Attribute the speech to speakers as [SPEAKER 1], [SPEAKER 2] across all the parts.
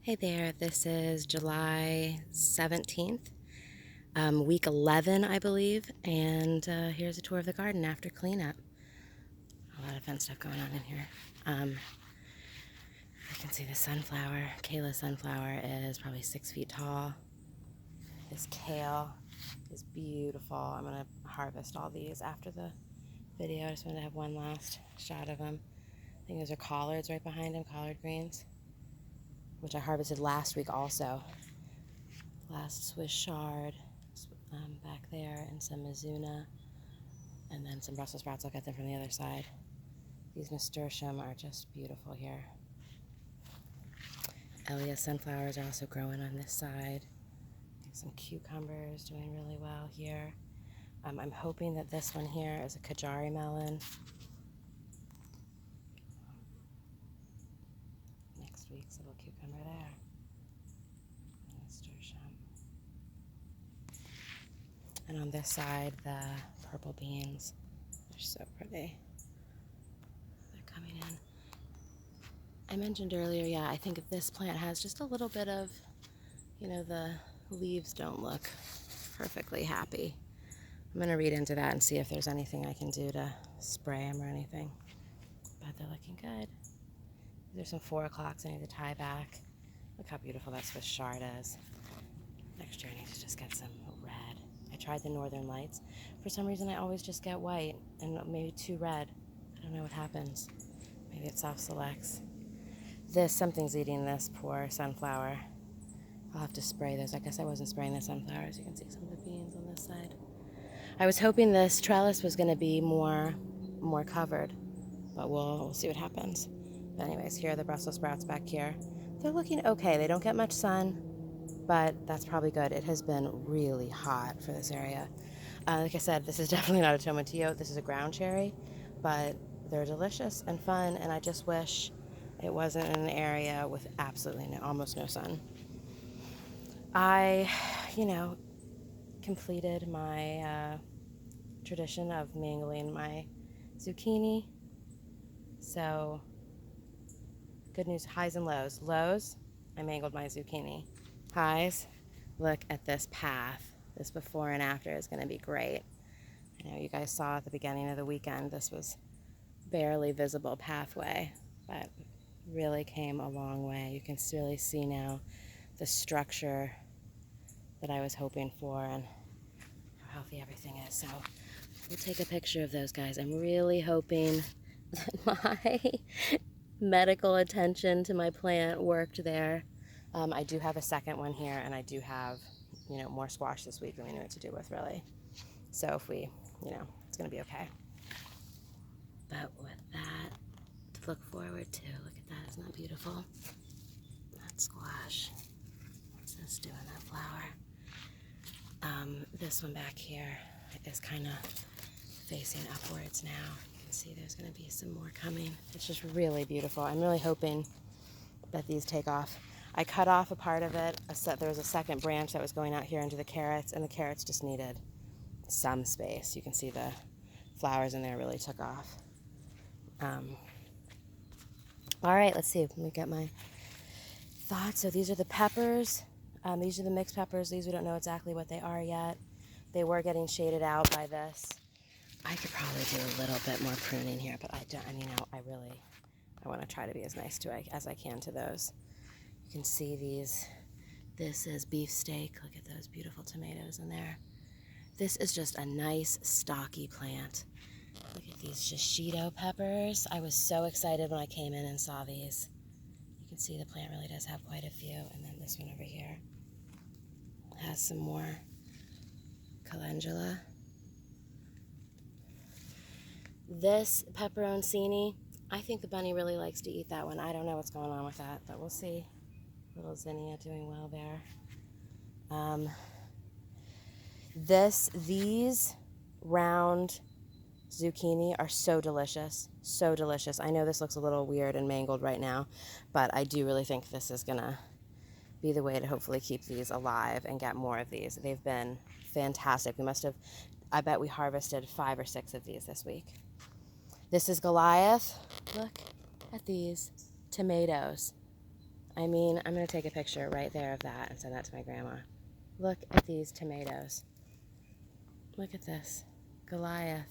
[SPEAKER 1] Hey there, this is July 17th, week 11, I believe, and here's a tour of the garden after cleanup. A lot of fun stuff going on in here. You can see the sunflower. Kayla's sunflower is probably 6 feet tall. This kale is beautiful. I'm going to harvest all these after the video. I just wanted to have one last shot of them. I think those are collards right behind them, collard greens, which I harvested last week also. Last Swiss chard back there, and some Mizuna, and then some Brussels sprouts. I'll get them from the other side. These nasturtium are just beautiful here. Elia sunflowers are also growing on this side. Some cucumbers doing really well here. I'm hoping that this one here is a Kajari melon. Next week's little cucumber there. Nasturtium. And on this side, the purple beans. They're so pretty. They're coming in. I mentioned earlier, yeah, I think if this plant has just a little bit of, the leaves don't look perfectly happy. I'm going to read into that and see if there's anything I can do to spray them or anything. But they're looking good. There's some 4 o'clocks I need to tie back. Look how beautiful that Swiss chard is. Next year I need to just get some red. I tried the Northern Lights. For some reason I always just get white and maybe 2 red. I don't know what happens. Maybe it self-selects. Something's eating this poor sunflower. I'll have to spray those. I guess I wasn't spraying the sunflowers. You can see some of the beans on this side. I was hoping this trellis was going to be more covered, but we'll see what happens. But anyways, here are the Brussels sprouts back here. They're looking okay. They don't get much sun, but that's probably good. It has been really hot for this area. Like I said, this is definitely not a tomatillo. This is a ground cherry, but they're delicious and fun, and I just wish it wasn't in an area with absolutely almost no sun. I, completed my tradition of mangling my zucchini. So, good news, highs and lows. Lows, I mangled my zucchini. Highs, look at this path. This before and after is going to be great. I know you guys saw at the beginning of the weekend, this was barely visible pathway, but really came a long way. You can really see now the structure that I was hoping for and how healthy everything is. So we'll take a picture of those guys. I'm really hoping that my medical attention to my plant worked there. I do have a second one here, and I do have, more squash this week than we knew what to do with, really. So if we, it's going to be okay. But with that to look forward to, look at that, isn't that beautiful? That squash. What's this doing, that flower? This one back here is kind of facing upwards now. You can see there's going to be some more coming. It's just really beautiful. I'm really hoping that these take off. I cut off a part of it. There was a second branch that was going out here into the carrots, and the carrots just needed some space. You can see the flowers in there really took off. All right, let's see. Let me get my thoughts. So these are the peppers. These are the mixed peppers. These we don't know exactly what they are yet. They were getting shaded out by this. I could probably do a little bit more pruning here, but I want to try to be as nice as I can to those. You can see these. This is beefsteak. Look at those beautiful tomatoes in there. This is just a nice, stocky plant. Look at these shishito peppers. I was so excited when I came in and saw these. You can see the plant really does have quite a few. And then this one over here has some more calendula. This pepperoncini, I think the bunny really likes to eat that one. I don't know what's going on with that, but we'll see. Little zinnia doing well there. These round zucchini are so delicious, so delicious. I know this looks a little weird and mangled right now, but I do really think this is gonna be the way to hopefully keep these alive and get more of these. They've been fantastic. I bet we harvested 5 or 6 of these this week. This is Goliath. Look at these tomatoes. I mean, I'm going to take a picture right there of that and send that to my grandma. Look at these tomatoes. Look at this. Goliath.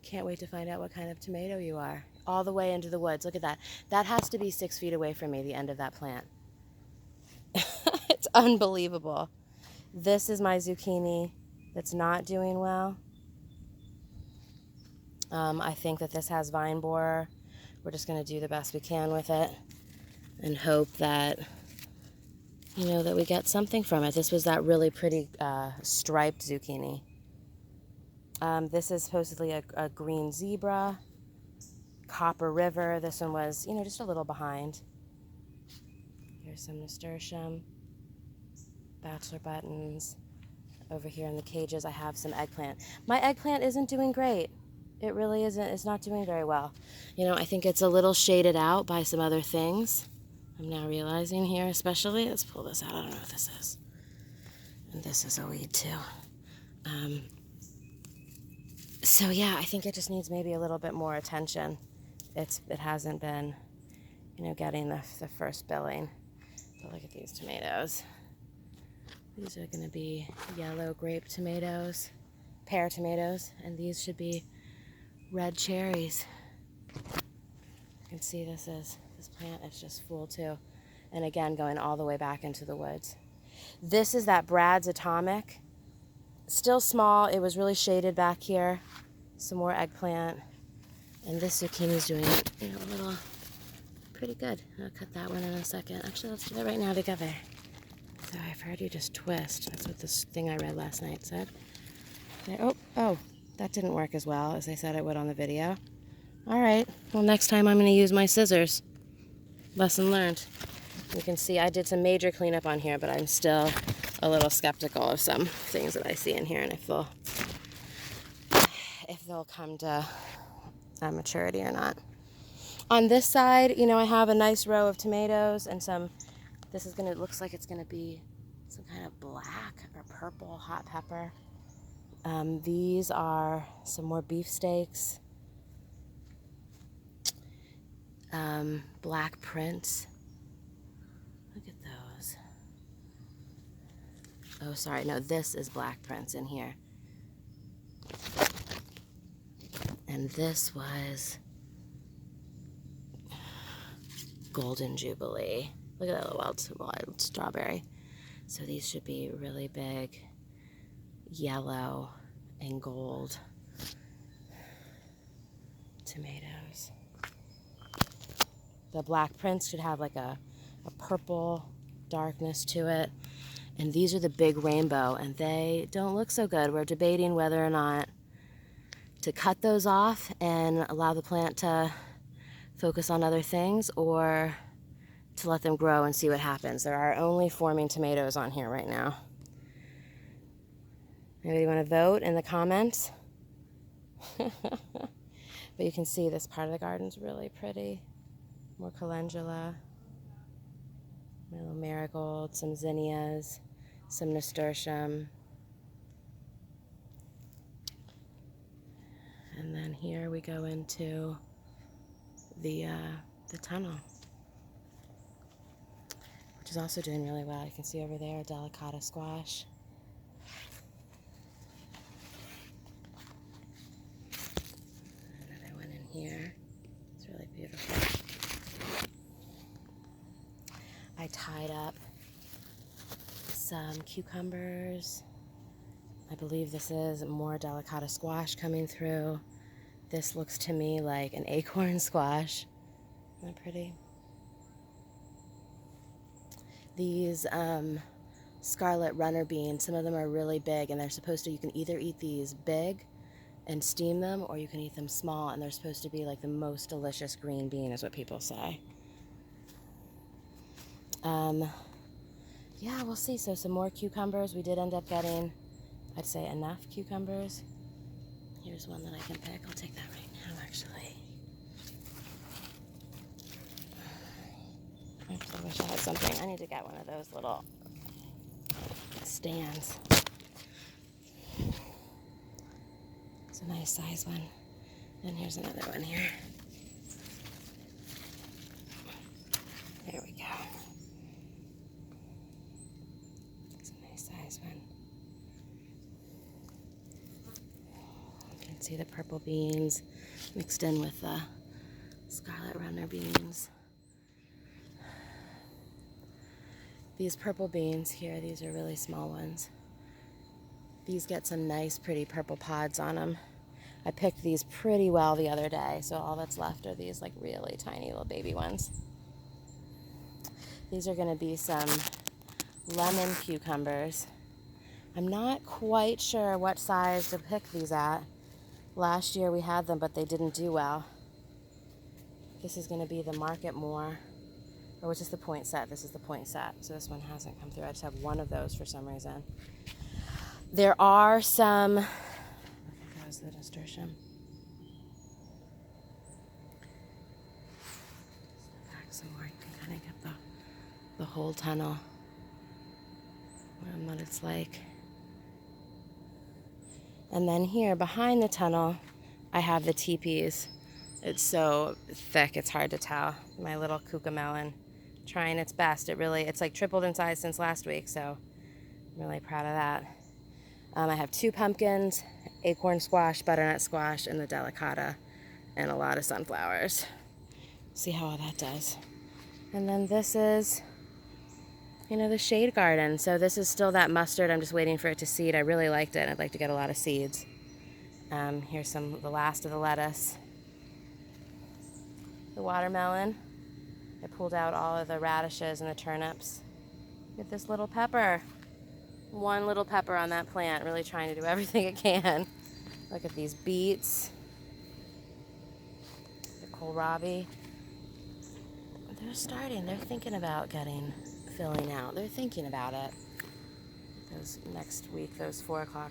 [SPEAKER 1] Can't wait to find out what kind of tomato you are. All the way into the woods. Look at that. That has to be 6 feet away from me, the end of that plant. It's unbelievable. This is my zucchini that's not doing well. I think that this has vine borer. We're just going to do the best we can with it and hope that, you know, that we get something from it. This was that really pretty striped zucchini. This is supposedly a green zebra, Copper River. This one was, you know, just a little behind. Here's some nasturtium, bachelor buttons. Over here in the cages, I have some eggplant. My eggplant isn't doing great. It really isn't. It's not doing very well. You know, I think it's a little shaded out by some other things. I'm now realizing here, especially. Let's pull this out. I don't know what this is. And this is a weed too. So yeah, I think it just needs maybe a little bit more attention. It hasn't been, you know, getting the first billing. But look at these tomatoes. These are going to be yellow grape tomatoes, pear tomatoes, and these should be red cherries. You can see this plant is just full too. And again, going all the way back into the woods. This is that Brad's Atomic. Still small. It was really shaded back here. Some more eggplant. And this zucchini is doing, you know, a little pretty good. I'll cut that one in a second. Actually, let's do that right now together. So I've heard you just twist. That's what this thing I read last night said. Oh, that didn't work as well as I said it would on the video. All right, well, next time I'm going to use my scissors. Lesson learned. You can see I did some major cleanup on here, but I'm still a little skeptical of some things that I see in here and if they'll come to maturity or not. On this side, you know, I have a nice row of tomatoes and some. This is gonna, looks like it's gonna be some kind of black or purple hot pepper. These are some more beefsteaks. Black prince. Look at those. Oh, sorry, no, this is black prince in here. And this was Golden Jubilee. Look at that little wild strawberry. So these should be really big, yellow and gold tomatoes. The Black Prince should have like a purple darkness to it. And these are the big rainbow, and they don't look so good. We're debating whether or not to cut those off and allow the plant to focus on other things, or to let them grow and see what happens. There are only forming tomatoes on here right now. Maybe you want to vote in the comments? But you can see this part of the garden's really pretty. More calendula, a little marigold, some zinnias, some nasturtium. And then here we go into the tunnel, which is also doing really well. You can see over there a delicata squash. Another one in here. It's really beautiful. I tied up some cucumbers. I believe this is more delicata squash coming through. This looks to me like an acorn squash. Isn't that pretty? These scarlet runner beans, some of them are really big, and they're supposed to, you can either eat these big and steam them, or you can eat them small, and they're supposed to be like the most delicious green bean, is what people say. Yeah, we'll see. So some more cucumbers. We did end up getting, I'd say, enough cucumbers. Here's one that I can pick. I'll take that right now, actually. I wish I had something. I need to get one of those little stands. It's a nice size one. And here's another one here. There we go. It's a nice size one. You can see the purple beans mixed in with the scarlet runner beans. These purple beans here, these are really small ones. These get some nice, pretty purple pods on them. I picked these pretty well the other day, so all that's left are these like really tiny little baby ones. These are going to be some lemon cucumbers. I'm not quite sure what size to pick these at. Last year we had them, but they didn't do well. This is going to be the Market More, or which is the point set. This is the point set, so this one hasn't come through. I just have one of those for some reason. There are some, there goes the nasturtium. Step back some more, you can kind of get the whole tunnel and what it's like. And then here behind the tunnel, I have the teepees. It's so thick, it's hard to tell. My little cucamelon trying its best. It's like tripled in size since last week, so I'm really proud of that. I have 2 pumpkins, acorn squash, butternut squash, and the delicata, and a lot of sunflowers. See how all that does. And then this is, the shade garden. So this is still that mustard. I'm just waiting for it to seed. I really liked it. I'd like to get a lot of seeds. Here's the last of the lettuce. The watermelon. I pulled out all of the radishes and the turnips. Get this little pepper. One little pepper on that plant, really trying to do everything it can. Look at these beets. The kohlrabi. They're starting. They're thinking about filling out. They're thinking about it. Those next week, those 4 o'clock